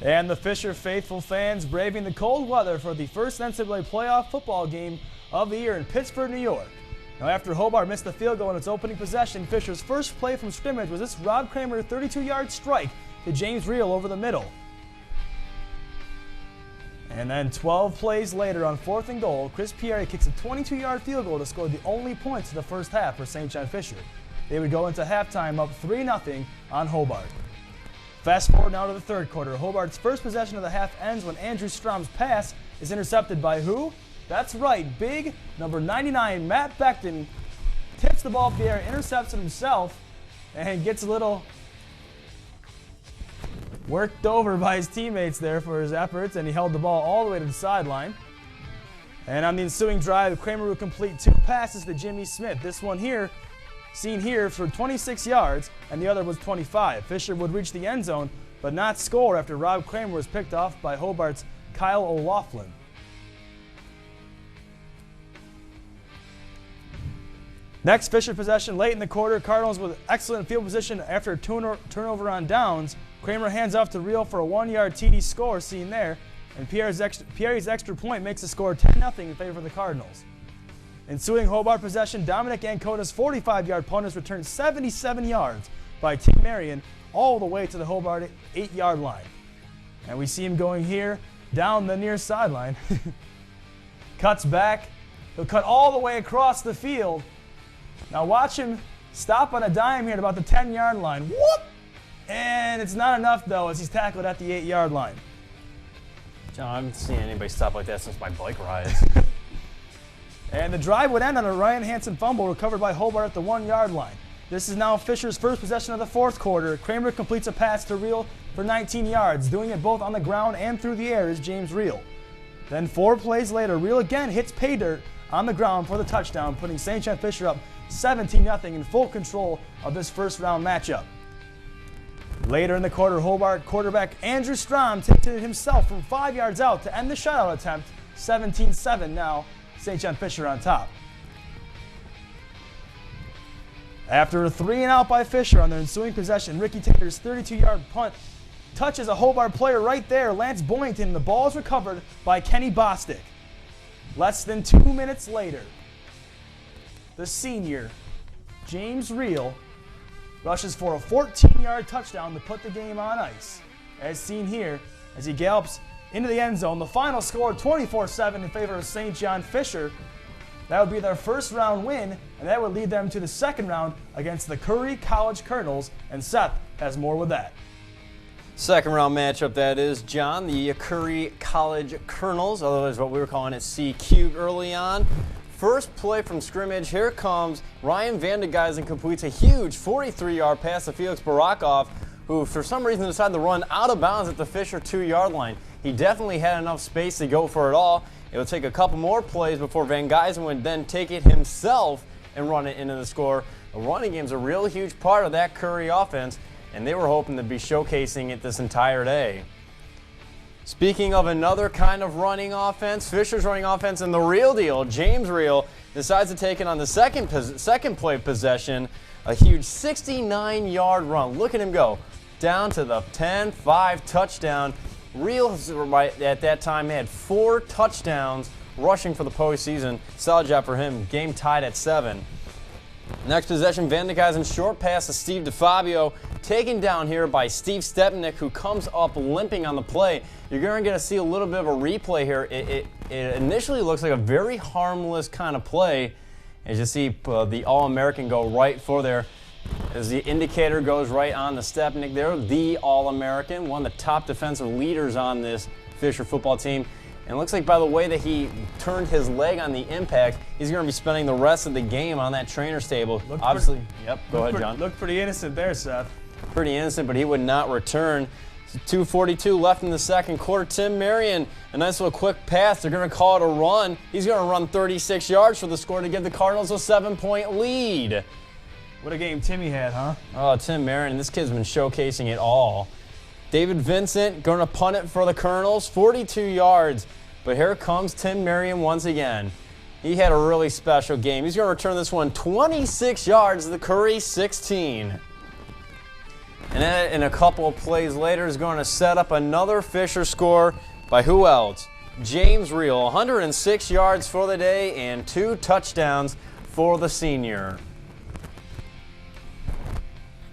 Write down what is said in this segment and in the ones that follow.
And the Fisher faithful fans braving the cold weather for the first NCAA playoff football game of the year in Pittsburgh, New York. Now, after Hobart missed the field goal in its opening possession, Fisher's first play from scrimmage was this Rob Kramer 32-yard strike to James Reel over the middle. And then 12 plays later on 4th and goal, Chris Pierre kicks a 22-yard field goal to score the only points of the first half for St. John Fisher. They would go into halftime up 3-0 on Hobart. Fast forward now to the third quarter. Hobart's first possession of the half ends when Andrew Strom's pass is intercepted by who? That's right, big number 99, Matt Becton, tips the ball up the air, intercepts it himself, and gets a little worked over by his teammates there for his efforts, and he held the ball all the way to the sideline. And on the ensuing drive, Kramer would complete 2 passes to Jimmy Smith. This one here, seen here, for 26 yards, and the other was 25. Fisher would reach the end zone, but not score after Rob Kramer was picked off by Hobart's Kyle O'Loughlin. Next Fisher possession late in the quarter, Cardinals with excellent field position after a turnover on downs. Kramer hands off to Reel for a 1-yard TD score, seen there, and Pierre's extra point makes the score 10-0 in favor of the Cardinals. Ensuing Hobart possession, Dominic Ancona's 45-yard punt is returned 77 yards by Tim Marion all the way to the Hobart 8-yard line. And we see him going here down the near sideline. Cuts back. He'll cut all the way across the field. Now watch him stop on a dime here at about the 10-yard line. Whoop! And it's not enough, though, as he's tackled at the 8-yard line. John, I haven't seen anybody stop like that since my bike rides. And the drive would end on a Ryan Hansen fumble recovered by Hobart at the 1-yard line. This is now Fisher's first possession of the fourth quarter. Kramer completes a pass to Reel for 19 yards, doing it both on the ground and through the air is James Reel. Then 4 plays later, Reel again hits pay dirt on the ground for the touchdown, putting St. John Fisher up 17-0 in full control of this first-round matchup. Later in the quarter, Hobart quarterback Andrew Strom tipped it himself from 5 yards out to end the shutout attempt, 17-7 now, St. John Fisher on top. After a 3-and-out by Fisher on their ensuing possession, Ricky Taylor's 32-yard punt touches a Hobart player right there, Lance Boynton, and the ball is recovered by Kenny Bostic. Less than 2 minutes later, the senior, James Reel, rushes for a 14-yard touchdown to put the game on ice. As seen here, as he gallops into the end zone, the final score 24-7 in favor of St. John Fisher. That would be their first round win, and that would lead them to the second round against the Curry College Colonels, and Seth has more with that. Second round matchup, that is, John, the Curry College Colonels, otherwise what we were calling it C-Cubed early on. First play from scrimmage, here comes Ryan Vandegeisen, completes a huge 43-yard pass to Felix Barakov, who for some reason decided to run out of bounds at the Fisher 2-yard line. He definitely had enough space to go for it all. It would take a couple more plays before Vandegeisen would then take it himself and run it into the score. The running game's a real huge part of that Curry offense, and they were hoping to be showcasing it this entire day. Speaking of another kind of running offense, Fisher's running offense, and the real deal, James Reel decides to take it on the second play of possession, a huge 69-yard run. Look at him go down to the 10-5 touchdown. Reel at that time had 4 touchdowns rushing for the postseason. Solid job for him. Game tied at 7. Next possession, Vandegeisen's short pass to Steve DeFabio, taken down here by Steve Stepnick, who comes up limping on the play. You're going to get to see a little bit of a replay here. It initially looks like a very harmless kind of play, as you see the All-American go right for there. As the indicator goes right on the Stepnick there, the All-American, one of the top defensive leaders on this Fisher football team. And it looks like by the way that he turned his leg on the impact, he's going to be spending the rest of the game on that trainer's table. Obviously, go ahead, John. Looked pretty innocent there, Seth. Pretty innocent, but he would not return. 2:42 left in the second quarter. Tim Marion, a nice little quick pass. They're going to call it a run. He's going to run 36 yards for the score to give the Cardinals a 7-point lead. What a game Timmy had, huh? Oh, Tim Marion, this kid's been showcasing it all. David Vincent going to punt it for the Colonels, 42 yards. But here comes Tim Marion once again. He had a really special game. He's going to return this one 26 yards to the Curry 16. And then in a couple of plays later is going to set up another Fisher score by who else? James Reel, 106 yards for the day and 2 touchdowns for the senior.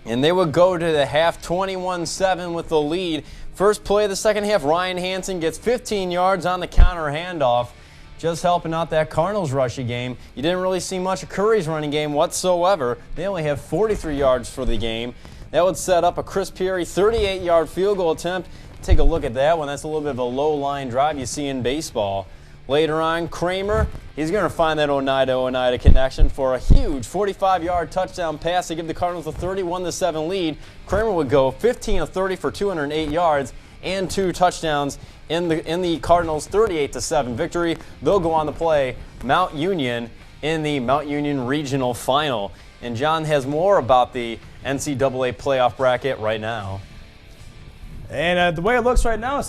And they would go to the half 21-7 with the lead. First play of the second half, Ryan Hansen gets 15 yards on the counter handoff, just helping out that Cardinals rushing game. You didn't really see much of Curry's running game whatsoever. They only have 43 yards for the game. That would set up a Chris Peary 38-yard field goal attempt. Take a look at that one. That's a little bit of a low-line drive you see in baseball. Later on, Kramer, he's going to find that Oneida connection for a huge 45-yard touchdown pass to give the Cardinals a 31-7 lead. Kramer would go 15 of 30 for 208 yards and 2 touchdowns in the Cardinals' 38-7 victory. They'll go on to play Mount Union in the Mount Union Regional Final. And John has more about the NCAA playoff bracket right now. And the way it looks right now, as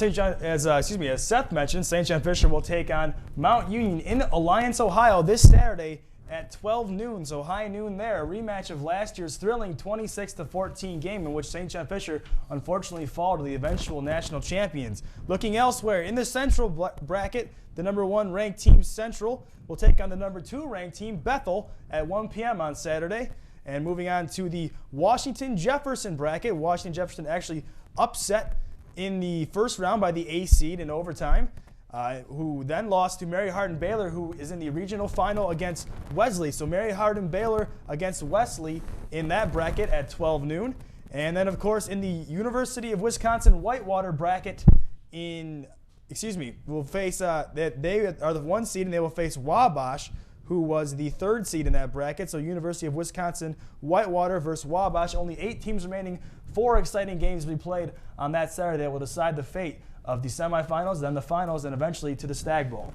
Seth mentioned, St. John Fisher will take on Mount Union in Alliance, Ohio this Saturday at 12 noon, so high noon there. A rematch of last year's thrilling 26-14 game in which St. John Fisher unfortunately fall to the eventual national champions. Looking elsewhere, in the Central bracket, the number 1 ranked team Central will take on the number 2 ranked team Bethel at 1 p.m. on Saturday. And moving on to the Washington-Jefferson bracket, Washington-Jefferson actually upset in the first round by the A seed in overtime, who then lost to Mary Hardin-Baylor, who is in the regional final against Wesley. So Mary Hardin-Baylor against Wesley in that bracket at 12 noon. And then, of course, in the University of Wisconsin-Whitewater bracket, will face they are the 1 seed, and they will face Wabash, who was the 3rd seed in that bracket. So University of Wisconsin-Whitewater versus Wabash. Only 8 teams remaining. 4 exciting games to be played on that Saturday that will decide the fate of the semifinals, then the finals, and eventually to the Stag Bowl.